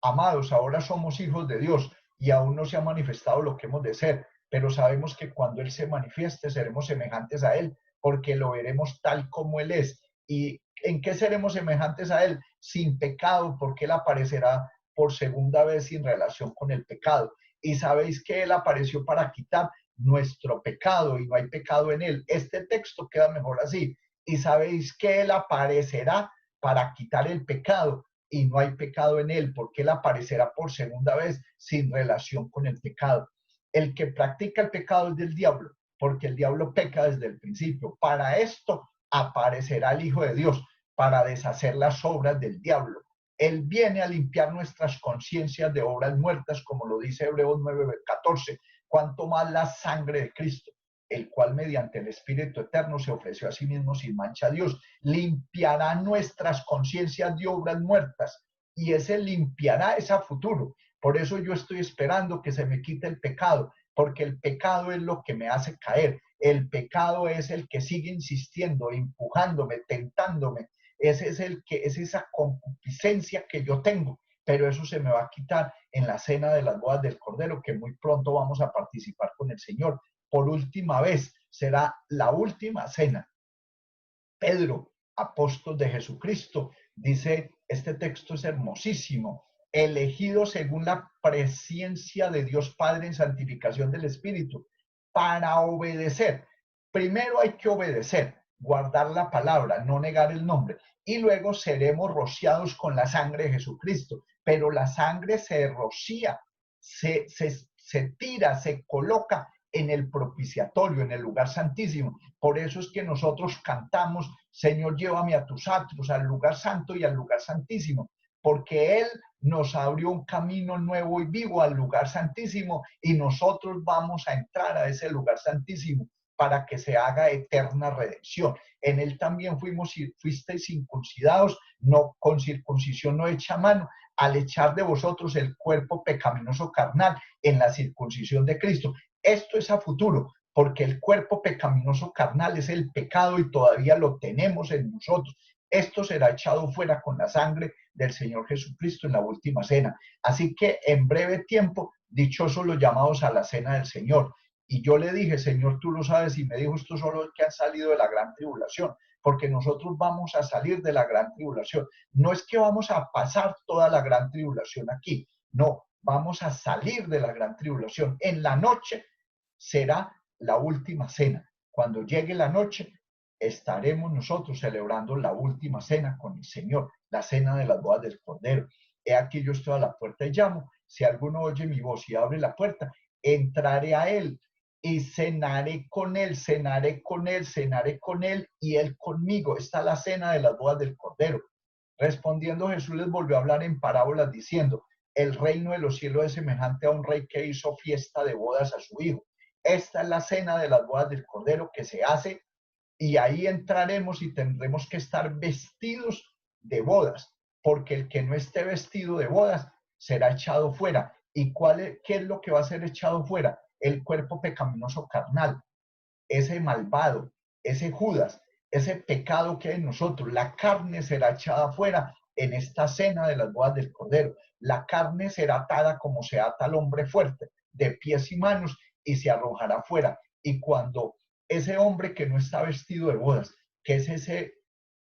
Amados, ahora somos hijos de Dios y aún no se ha manifestado lo que hemos de ser, pero sabemos que cuando Él se manifieste seremos semejantes a Él, porque lo veremos tal como Él es. ¿Y en qué seremos semejantes a Él? Sin pecado, porque Él aparecerá por segunda vez sin relación con el pecado. Y sabéis que Él apareció para quitar nuestro pecado y no hay pecado en Él. Este texto queda mejor así. Y sabéis que Él aparecerá para quitar el pecado y no hay pecado en Él, porque Él aparecerá por segunda vez sin relación con el pecado. El que practica el pecado es del diablo, porque el diablo peca desde el principio. Para esto aparecerá el Hijo de Dios, para deshacer las obras del diablo. Él viene a limpiar nuestras conciencias de obras muertas, como lo dice Hebreos 9:14, cuanto más la sangre de Cristo, el cual mediante el Espíritu Eterno se ofreció a sí mismo sin mancha a Dios, limpiará nuestras conciencias de obras muertas. Y ese limpiará es a futuro. Por eso yo estoy esperando que se me quite el pecado, porque el pecado es lo que me hace caer. El pecado es el que sigue insistiendo, empujándome, tentándome. Ese es esa concupiscencia que yo tengo. pero eso se me va a quitar en la cena de las bodas del Cordero, que muy pronto vamos a participar con el Señor. Por última vez, será la última cena. Pedro, apóstol de Jesucristo, dice, este texto es hermosísimo, elegido según la presciencia de Dios Padre en santificación del Espíritu, para obedecer. Primero hay que obedecer, guardar la palabra, no negar el nombre, y luego seremos rociados con la sangre de Jesucristo. Pero la sangre se rocía, se tira, se coloca en el propiciatorio, en el lugar santísimo. Por eso es que nosotros cantamos, Señor, llévame a tus atrios, al lugar santo y al lugar santísimo, porque Él nos abrió un camino nuevo y vivo al lugar santísimo, y nosotros vamos a entrar a ese lugar santísimo para que se haga eterna redención. En Él también fuisteis circuncidados, no con circuncisión no hecha mano, al echar de vosotros el cuerpo pecaminoso carnal en la circuncisión de Cristo. Esto es a futuro, porque el cuerpo pecaminoso carnal es el pecado y todavía lo tenemos en nosotros. Esto será echado fuera con la sangre del Señor Jesucristo en la última cena. Así que en breve tiempo, dichosos los llamados a la cena del Señor. Y yo le dije, Señor, tú lo sabes, y me dijo, estos son los que han salido de la gran tribulación, porque nosotros vamos a salir de la gran tribulación. No es que vamos a pasar toda la gran tribulación aquí, no, vamos a salir de la gran tribulación. En la noche será la última cena. Cuando llegue la noche, estaremos nosotros celebrando la última cena con el Señor, la cena de las bodas del Cordero. He aquí yo estoy a la puerta y llamo. Si alguno oye mi voz y abre la puerta, entraré a él y cenaré con él, cenaré con él, cenaré con él y él conmigo. Esta es la cena de las bodas del Cordero. Respondiendo Jesús les volvió a hablar en parábolas diciendo, el reino de los cielos es semejante a un rey que hizo fiesta de bodas a su hijo. Esta es la cena de las bodas del Cordero que se hace, y ahí entraremos y tendremos que estar vestidos de bodas, porque el que no esté vestido de bodas será echado fuera. ¿Y qué es lo que va a ser echado fuera? El cuerpo pecaminoso carnal, ese malvado, ese Judas, ese pecado que hay en nosotros. La carne será echada fuera en esta cena de las bodas del Cordero. La carne será atada como se ata al hombre fuerte, de pies y manos, y se arrojará fuera. Y cuando ese hombre que no está vestido de bodas, que es ese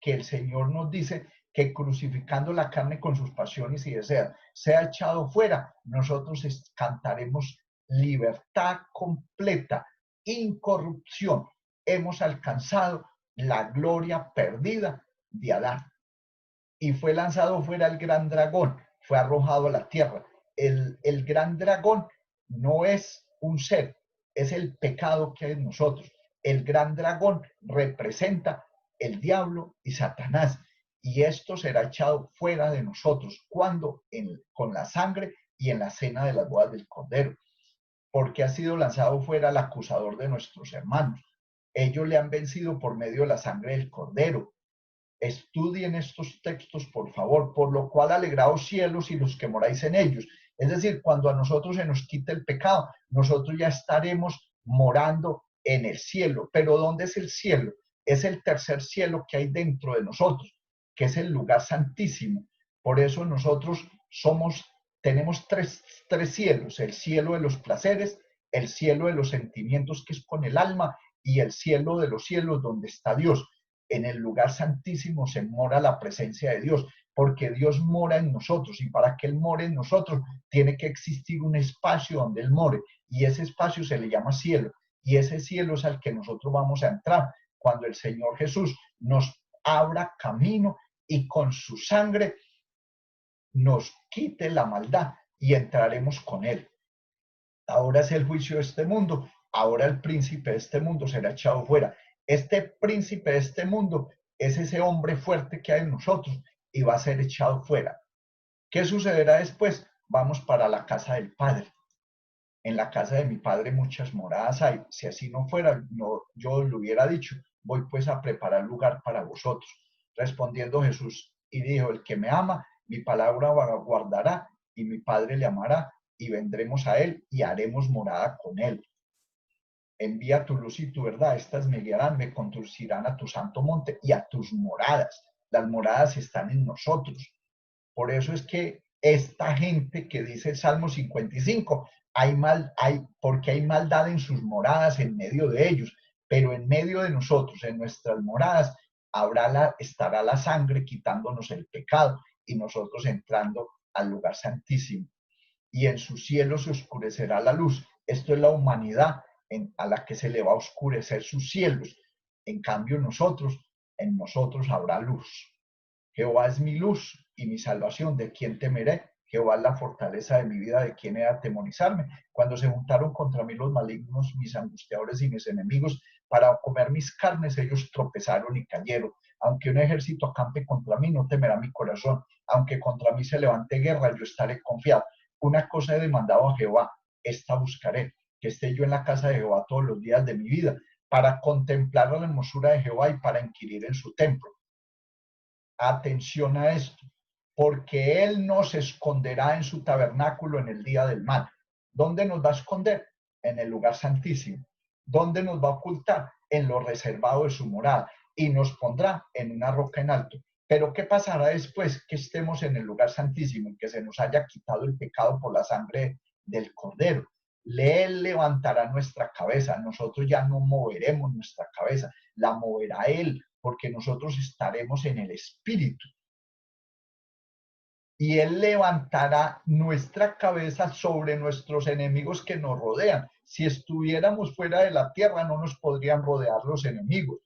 que el Señor nos dice que crucificando la carne con sus pasiones y deseos, sea echado fuera, nosotros cantaremos libertad completa, incorrupción. Hemos alcanzado la gloria perdida de Adán. Y fue lanzado fuera el gran dragón, fue arrojado a la tierra. El gran dragón no es un ser, es el pecado que hay en nosotros. El gran dragón representa el diablo y Satanás. Y esto será echado fuera de nosotros. ¿Cuándo? Con la sangre y en la cena de las bodas del Cordero. Porque ha sido lanzado fuera el acusador de nuestros hermanos. Ellos le han vencido por medio de la sangre del Cordero. Estudien estos textos, por favor, por lo cual alegraos cielos y los que moráis en ellos. Es decir, cuando a nosotros se nos quite el pecado, nosotros ya estaremos morando en el cielo. Pero ¿dónde es el cielo? Es el tercer cielo que hay dentro de nosotros, que es el lugar santísimo. Por eso nosotros tenemos tres cielos: el cielo de los placeres, el cielo de los sentimientos, que es con el alma, y el cielo de los cielos, donde está Dios. En el lugar santísimo se mora la presencia de Dios, porque Dios mora en nosotros, y para que Él more en nosotros tiene que existir un espacio donde Él more, y ese espacio se le llama cielo, y ese cielo es al que nosotros vamos a entrar cuando el Señor Jesús nos abra camino y con su sangre nos quite la maldad y entraremos con Él. Ahora es el juicio de este mundo, ahora el príncipe de este mundo será echado fuera. Este príncipe de este mundo es ese hombre fuerte que hay en nosotros y va a ser echado fuera. ¿Qué sucederá después? Vamos para la casa del Padre. En la casa de mi Padre muchas moradas hay. Si así no fuera, no, yo le hubiera dicho, voy pues a preparar lugar para vosotros. Respondiendo Jesús y dijo, el que me ama, mi palabra guardará, y mi Padre le amará, y vendremos a él y haremos morada con él. Envía tu luz y tu verdad, estas me guiarán, me conducirán a tu santo monte y a tus moradas. Las moradas están en nosotros. Por eso es que esta gente que dice el Salmo 55, porque hay maldad en sus moradas en medio de ellos, pero en medio de nosotros, en nuestras moradas, estará la sangre quitándonos el pecado y nosotros entrando al lugar santísimo. Y en su cielo se oscurecerá la luz. Esto es la humanidad a la que se le va a oscurecer sus cielos. En cambio en nosotros habrá luz. Jehová es mi luz y mi salvación, ¿de quién temeré? Jehová es la fortaleza de mi vida, ¿de quién he de atemorizarme? Cuando se juntaron contra mí los malignos, mis angustiadores y mis enemigos, para comer mis carnes, ellos tropezaron y cayeron. Aunque un ejército acampe contra mí, no temerá mi corazón. Aunque contra mí se levante guerra, yo estaré confiado. Una cosa he demandado a Jehová, esta buscaré, que esté yo en la casa de Jehová todos los días de mi vida, para contemplar la hermosura de Jehová y para inquirir en su templo. Atención a esto, porque Él nos esconderá en su tabernáculo en el día del mal. ¿Dónde nos va a esconder? En el lugar santísimo. ¿Dónde nos va a ocultar? En lo reservado de su morada. Y nos pondrá en una roca en alto. Pero ¿qué pasará después que estemos en el lugar santísimo y que se nos haya quitado el pecado por la sangre del Cordero? Él levantará nuestra cabeza, nosotros ya no moveremos nuestra cabeza, la moverá Él, porque nosotros estaremos en el Espíritu. Y Él levantará nuestra cabeza sobre nuestros enemigos que nos rodean. Si estuviéramos fuera de la tierra, no nos podrían rodear los enemigos.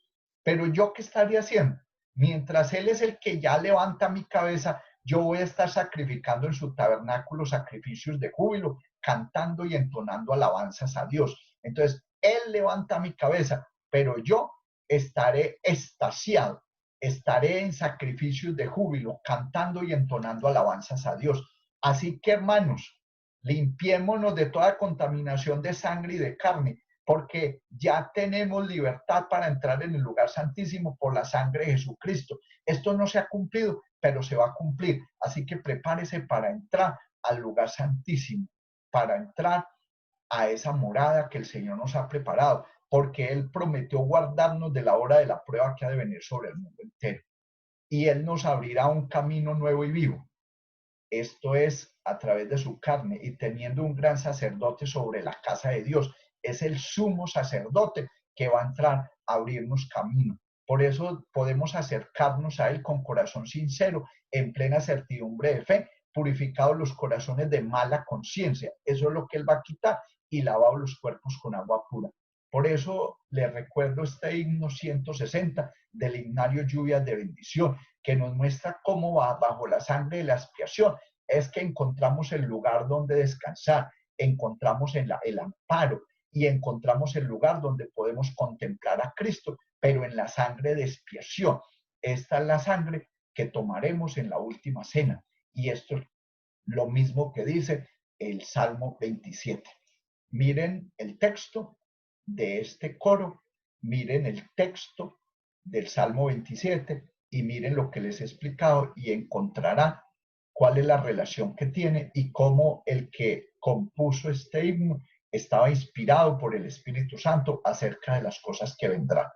Pero yo, ¿qué estaría haciendo? Mientras Él es el que ya levanta mi cabeza, yo voy a estar sacrificando en su tabernáculo sacrificios de júbilo, cantando y entonando alabanzas a Dios. Entonces, Él levanta mi cabeza, pero yo estaré extasiado, estaré en sacrificios de júbilo, cantando y entonando alabanzas a Dios. Así que, hermanos, limpiémonos de toda contaminación de sangre y de carne, porque ya tenemos libertad para entrar en el lugar santísimo por la sangre de Jesucristo. Esto no se ha cumplido, pero se va a cumplir. Así que prepárese para entrar al lugar santísimo, para entrar a esa morada que el Señor nos ha preparado, porque Él prometió guardarnos de la hora de la prueba que ha de venir sobre el mundo entero. Y Él nos abrirá un camino nuevo y vivo. Esto es a través de su carne y teniendo un gran sacerdote sobre la casa de Dios. Es el sumo sacerdote que va a entrar a abrirnos camino. Por eso podemos acercarnos a Él con corazón sincero, en plena certidumbre de fe, purificados los corazones de mala conciencia. Eso es lo que Él va a quitar y lavado los cuerpos con agua pura. Por eso les recuerdo este himno 160 del himnario Lluvias de Bendición, que nos muestra cómo va bajo la sangre de la expiación. Es que encontramos el lugar donde descansar, encontramos el amparo y encontramos el lugar donde podemos contemplar a Cristo, pero en la sangre de expiación. Esta es la sangre que tomaremos en la última cena. Y esto es lo mismo que dice el Salmo 27. Miren el texto de este coro, miren el texto del Salmo 27 y miren lo que les he explicado y encontrarán cuál es la relación que tiene y cómo el que compuso este himno estaba inspirado por el Espíritu Santo acerca de las cosas que vendrán.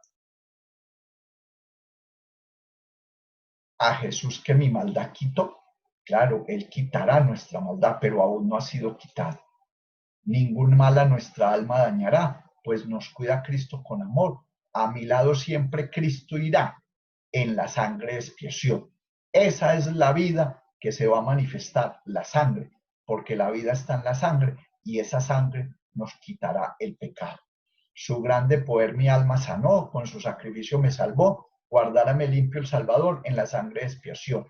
A Jesús que mi maldad quitó. Claro, Él quitará nuestra maldad, pero aún no ha sido quitada. Ningún mal a nuestra alma dañará, pues nos cuida Cristo con amor. A mi lado siempre Cristo irá en la sangre de expiación. Esa es la vida que se va a manifestar, la sangre, porque la vida está en la sangre y esa sangre nos quitará el pecado. Su grande poder mi alma sanó, con su sacrificio me salvó, guardárame limpio el Salvador en la sangre de expiación.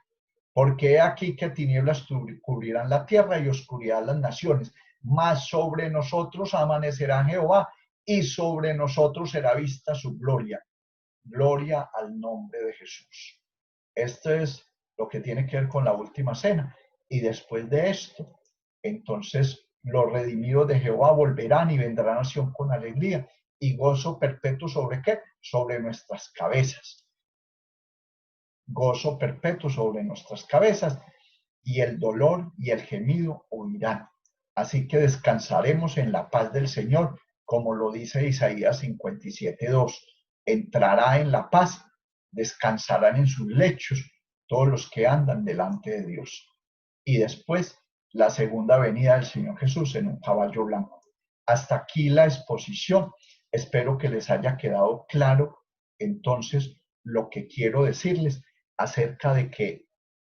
Porque he aquí que tinieblas cubrirán la tierra y oscuridad las naciones, mas sobre nosotros amanecerá Jehová y sobre nosotros será vista su gloria. Gloria al nombre de Jesús. Esto es lo que tiene que ver con la última cena. Y después de esto, entonces los redimidos de Jehová volverán y vendrán a Sion con alegría y gozo perpetuo sobre qué? Sobre nuestras cabezas. Gozo perpetuo sobre nuestras cabezas y el dolor y el gemido huirán. Así que descansaremos en la paz del Señor, como lo dice Isaías 57:2. Entrará en la paz, descansarán en sus lechos todos los que andan delante de Dios. y después la segunda venida del Señor Jesús en un caballo blanco. Hasta aquí la exposición. Espero que les haya quedado claro entonces lo que quiero decirles acerca de que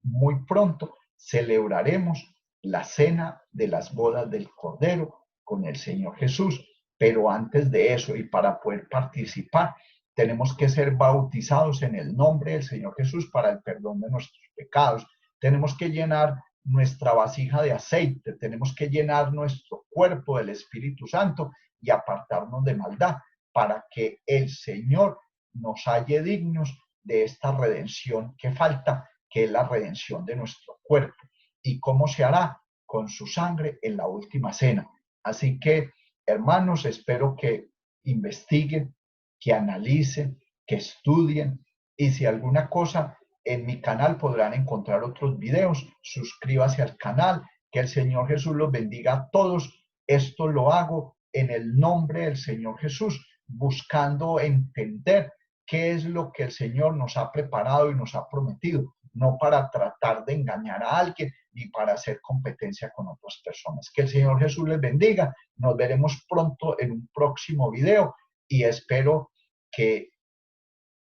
muy pronto celebraremos la cena de las bodas del Cordero con el Señor Jesús. Pero antes de eso, y para poder participar, tenemos que ser bautizados en el nombre del Señor Jesús para el perdón de nuestros pecados. Tenemos que llenar nuestra vasija de aceite, tenemos que llenar nuestro cuerpo del Espíritu Santo y apartarnos de maldad para que el Señor nos halle dignos de esta redención que falta, que es la redención de nuestro cuerpo. ¿Y cómo se hará? Con su sangre en la última cena. Así que, hermanos, espero que investiguen, que analicen, que estudien, y si alguna cosa, en mi canal podrán encontrar otros videos. Suscríbase al canal. Que el Señor Jesús los bendiga a todos. Esto lo hago en el nombre del Señor Jesús, buscando entender qué es lo que el Señor nos ha preparado y nos ha prometido, no para tratar de engañar a alguien ni para hacer competencia con otras personas. Que el Señor Jesús les bendiga. Nos veremos pronto en un próximo video y espero que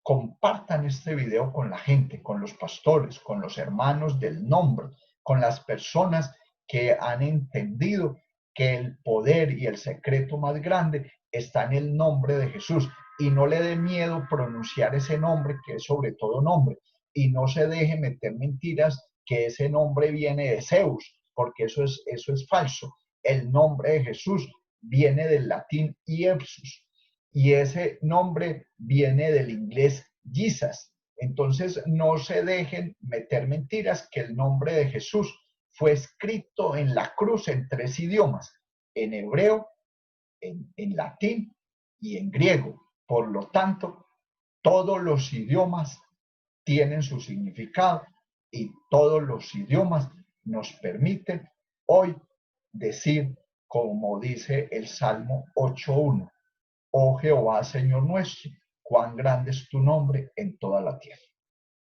compartan este video con la gente, con los pastores, con los hermanos del nombre, con las personas que han entendido que el poder y el secreto más grande está en el nombre de Jesús. Y no le dé miedo pronunciar ese nombre, que es sobre todo nombre. Y no se deje meter mentiras que ese nombre viene de Zeus, porque eso es falso. El nombre de Jesús viene del latín Iesus, y ese nombre viene del inglés Jesus. Entonces no se dejen meter mentiras, que el nombre de Jesús fue escrito en la cruz en 3 idiomas, en hebreo, en latín y en griego. Por lo tanto, todos los idiomas tienen su significado y todos los idiomas nos permiten hoy decir, como dice el Salmo 8.1, oh Jehová, Señor nuestro, cuán grande es tu nombre en toda la tierra.